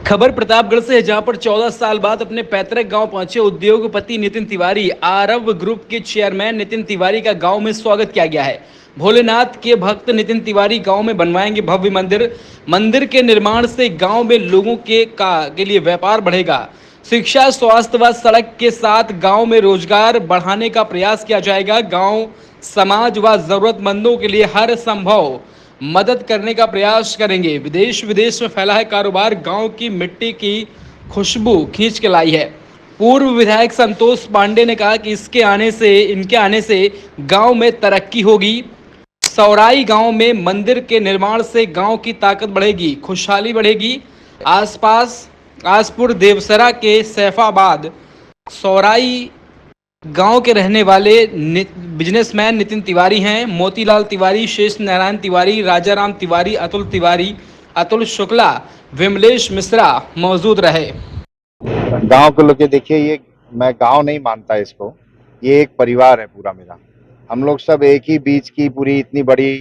खबर प्रतापगढ़ से है, जहां पर 14 साल बाद अपने पैतृक गांव पहुंचे उद्योगपति नितिन तिवारी। आरव ग्रुप के चेयरमैन नितिन तिवारी का गांव में स्वागत किया गया है। भोलेनाथ के भक्त नितिन तिवारी गांव में बनवाएंगे भव्य मंदिर। मंदिर के निर्माण से गांव में लोगों के लिए व्यापार बढ़ेगा। शिक्षा, स्वास्थ्य व सड़क के साथ गांव में रोजगार बढ़ाने का प्रयास किया जाएगा। गांव समाज व जरूरतमंदों के लिए हर संभव मदद करने का प्रयास करेंगे। विदेश विदेश में फैला है कारोबार, गांव की मिट्टी की खुशबू खींच के लाई है। पूर्व विधायक संतोष पांडे ने कहा कि इनके आने से गांव में तरक्की होगी। सौराई गांव में मंदिर के निर्माण से गांव की ताकत बढ़ेगी, खुशहाली बढ़ेगी। आसपास आसपुर, देवसरा के सैफाबाद, सौराई गांव के रहने वाले बिजनेसमैन नितिन तिवारी हैं। मोतीलाल तिवारी, शेष नारायण तिवारी, राजाराम तिवारी, अतुल शुक्ला, विमलेश मिश्रा मौजूद रहे। गांव को लेके देखिए, ये मैं गांव नहीं मानता इसको, ये एक परिवार है पूरा मेरा। हम लोग सब एक ही बीच की पूरी इतनी बड़ी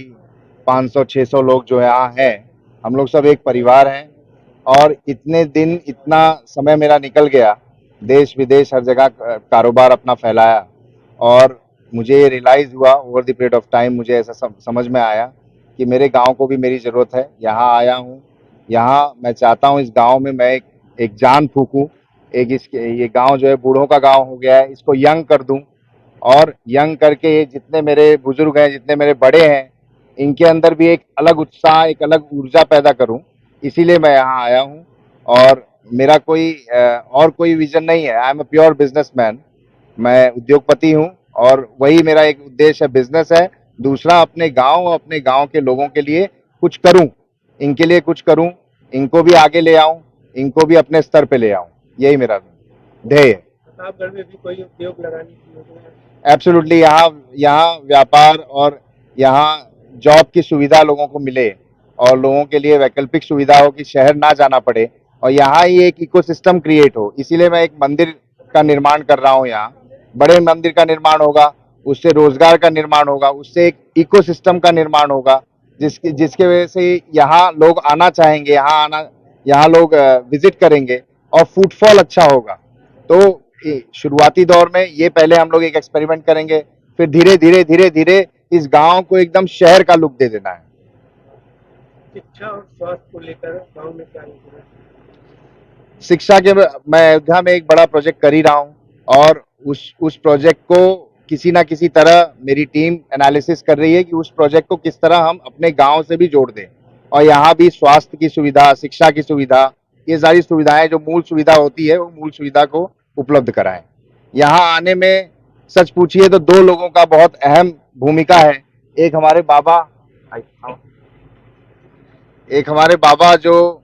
500-600 लोग जो यहाँ हैं, हम लोग सब एक परिवार हैं। और इतने दिन इतना समय मेरा निकल गया, देश विदेश हर जगह कारोबार अपना फैलाया, और मुझे ये रियलाइज हुआ over the period of time, मुझे ऐसा समझ में आया कि मेरे गांव को भी मेरी ज़रूरत है। यहाँ आया हूँ, यहाँ मैं चाहता हूँ इस गांव में मैं एक जान फूकूं। ये गांव जो है बूढ़ों का गांव हो गया है, इसको यंग कर दूं, और यंग करके ये जितने मेरे बुजुर्ग हैं, जितने मेरे बड़े हैं, इनके अंदर भी एक अलग उत्साह, एक अलग ऊर्जा पैदा करूं। इसीलिए मैं यहाँ आया हूँ। और मेरा और कोई विजन नहीं है। I am a pure businessman. मैं उद्योगपति हूँ, और वही मेरा एक उद्देश्य है, बिजनेस है। दूसरा, अपने गांव के लोगों के लिए कुछ करूं, इनके लिए कुछ करूं, इनको भी आगे ले आऊं, इनको भी अपने स्तर पे ले आऊं। यही मेरा ध्येय है। प्रतापगढ़ में भी कोई उद्योग लगाने की योजना है? एब्सोल्युटली, यहाँ व्यापार और यहाँ जॉब की सुविधा लोगों को मिले, और लोगों के लिए वैकल्पिक सुविधा हो कि शहर ना जाना पड़े, और यहाँ ही एक इकोसिस्टम क्रिएट हो। इसीलिए मैं एक मंदिर का निर्माण कर रहा हूँ। यहाँ बड़े मंदिर का निर्माण होगा, उससे रोजगार का निर्माण होगा, उससे एक इकोसिस्टम का निर्माण होगा, जिसके वजह से यहाँ लोग आना चाहेंगे, यहाँ लोग विजिट करेंगे, और फुटफॉल अच्छा होगा। तो शुरुआती दौर में ये पहले हम लोग एक एक्सपेरिमेंट करेंगे, फिर धीरे धीरे इस गांव को एकदम शहर का लुक दे देना है। शिक्षा और स्वास्थ्य को लेकर गांव में क्या योजना है? शिक्षा के मैं अयोध्या में एक बड़ा प्रोजेक्ट कर ही रहा हूँ, और उस प्रोजेक्ट को किसी ना किसी तरह मेरी टीम एनालिसिस कर रही है कि उस प्रोजेक्ट को किस तरह हम अपने गांव से भी जोड़ दें, और यहाँ भी स्वास्थ्य की सुविधा, शिक्षा की सुविधा, ये सारी सुविधाएं जो मूल सुविधा होती है, वो मूल सुविधा को उपलब्ध कराएं। यहाँ आने में सच पूछिए तो दो लोगों का बहुत अहम भूमिका है। एक हमारे बाबा जो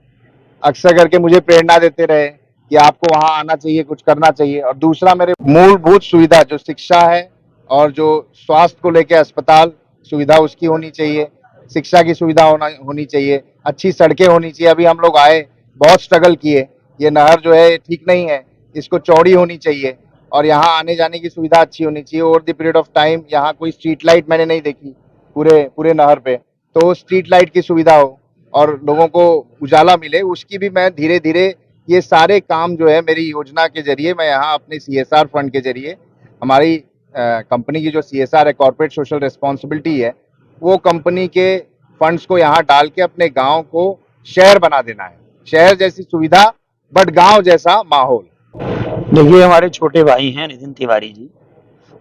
अक्सर करके मुझे प्रेरणा देते रहे कि आपको वहां आना चाहिए, कुछ करना चाहिए। और दूसरा, मेरे मूलभूत सुविधा जो शिक्षा है, और जो स्वास्थ्य को लेकर अस्पताल सुविधा उसकी होनी चाहिए, शिक्षा की सुविधा होनी चाहिए, अच्छी सड़कें होनी चाहिए। अभी हम लोग आए, बहुत स्ट्रगल किए, ये नहर जो है ठीक नहीं है, इसको चौड़ी होनी चाहिए, और यहाँ आने जाने की सुविधा अच्छी होनी चाहिए। Over the period of time यहाँ कोई स्ट्रीट लाइट मैंने नहीं देखी पूरे नहर पे, तो स्ट्रीट लाइट की सुविधा हो और लोगों को उजाला मिले, उसकी भी मैं धीरे धीरे ये सारे काम जो है मेरी योजना के जरिए मैं यहाँ अपने CSR फंड के जरिए, हमारी कंपनी की जो CSR है, कॉर्पोरेट सोशल रिस्पॉन्सिबिलिटी है, वो कंपनी के फंड्स को यहाँ डाल के अपने गांव को शहर बना देना है। शहर जैसी सुविधा बट गांव जैसा माहौल। देखिए, हमारे छोटे भाई हैं नितिन तिवारी जी।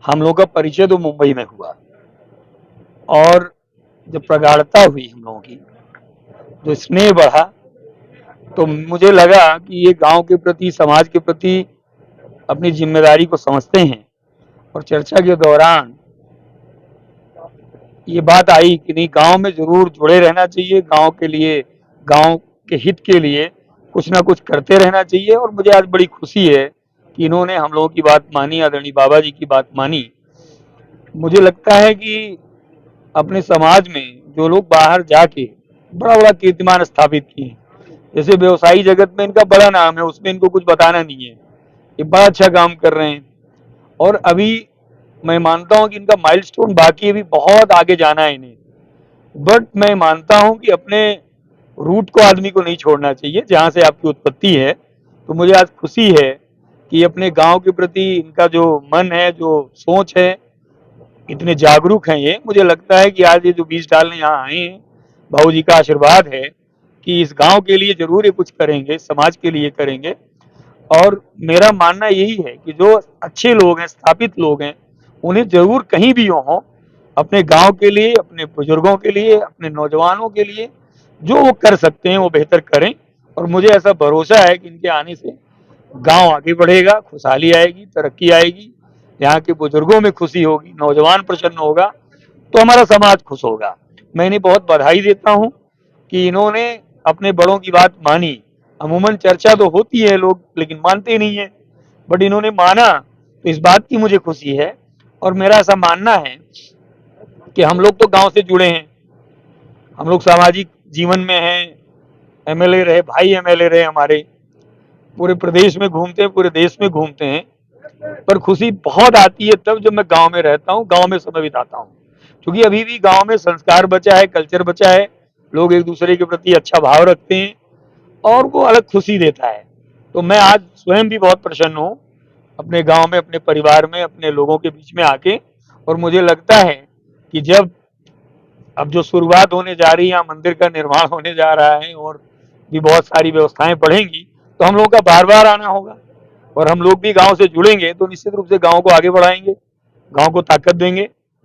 हम लोग का परिचय तो मुंबई में हुआ, और जब प्रगाढ़ता हुई हम लोगों की, जो स्नेह बढ़ा, तो मुझे लगा कि ये गांव के प्रति, समाज के प्रति अपनी जिम्मेदारी को समझते हैं। और चर्चा के दौरान ये बात आई कि नहीं, गांव में जरूर जुड़े रहना चाहिए, गांव के लिए, गांव के हित के लिए कुछ ना कुछ करते रहना चाहिए। और मुझे आज बड़ी खुशी है कि इन्होंने हम लोगों की बात मानी, आदरणीय बाबा जी की बात मानी। मुझे लगता है कि अपने समाज में जो लोग बाहर जाके बड़ा बड़ा कीर्तिमान स्थापित किए, जैसे व्यवसायी जगत में इनका बड़ा नाम है, उसमें इनको कुछ बताना नहीं है, ये बड़ा अच्छा काम कर रहे हैं। और अभी मैं मानता हूं कि इनका माइलस्टोन बाकी है, भी बहुत आगे जाना है इन्हें। बट मैं मानता हूं कि अपने रूट को आदमी को नहीं छोड़ना चाहिए जहाँ से आपकी उत्पत्ति है। तो मुझे आज खुशी है कि अपने गांव के प्रति इनका जो मन है, जो सोच है, इतने जागरूक हैं ये। मुझे लगता है कि आज ये जो बीज डालने यहाँ आए हैं, बाबूजी का आशीर्वाद है कि इस गांव के लिए जरूर ये कुछ करेंगे, समाज के लिए करेंगे। और मेरा मानना यही है कि जो अच्छे लोग हैं, स्थापित लोग हैं, उन्हें जरूर कहीं भी हो अपने गांव के लिए, अपने बुजुर्गों के लिए, अपने नौजवानों के लिए जो वो कर सकते हैं वो बेहतर करें। और मुझे ऐसा भरोसा है कि इनके आने से गांव आगे बढ़ेगा, खुशहाली आएगी, तरक्की आएगी, यहाँ के बुजुर्गों में खुशी होगी, नौजवान प्रसन्न होगा, तो हमारा समाज खुश होगा। मैं इन्हें बहुत बधाई देता हूँ कि इन्होंने अपने बड़ों की बात मानी। अमूमन चर्चा तो होती है लोग लेकिन मानते नहीं है, बट इन्होंने माना, तो इस बात की मुझे खुशी है। और मेरा ऐसा मानना है कि हम लोग तो गांव से जुड़े हैं, हम लोग सामाजिक जीवन में हैं, एमएलए रहे, भाई एमएलए रहे हमारे, पूरे प्रदेश में घूमते हैं, पूरे देश में घूमते हैं। पर खुशी बहुत आती है तब जब मैं गांव में रहता हूँ, गांव में समय बिताता हूँ, क्योंकि अभी भी गांव में संस्कार बचा है, कल्चर बचा है, लोग एक दूसरे के प्रति अच्छा भाव रखते हैं और वो अलग खुशी देता है। तो मैं आज स्वयं भी बहुत प्रसन्न हूँ अपने गांव में, अपने परिवार में, अपने लोगों के बीच में आके। और मुझे लगता है कि जब अब जो शुरुआत होने जा रही है, यहाँ मंदिर का निर्माण होने जा रहा है और भी बहुत सारी व्यवस्थाएं बढ़ेंगी, तो हम लोगों का बार बार आना होगा। और हम लोग भी गांव से जुड़ेंगे तो निश्चित रूप से गांव को आगे बढ़ाएंगे, गांव को ताकत देंगे।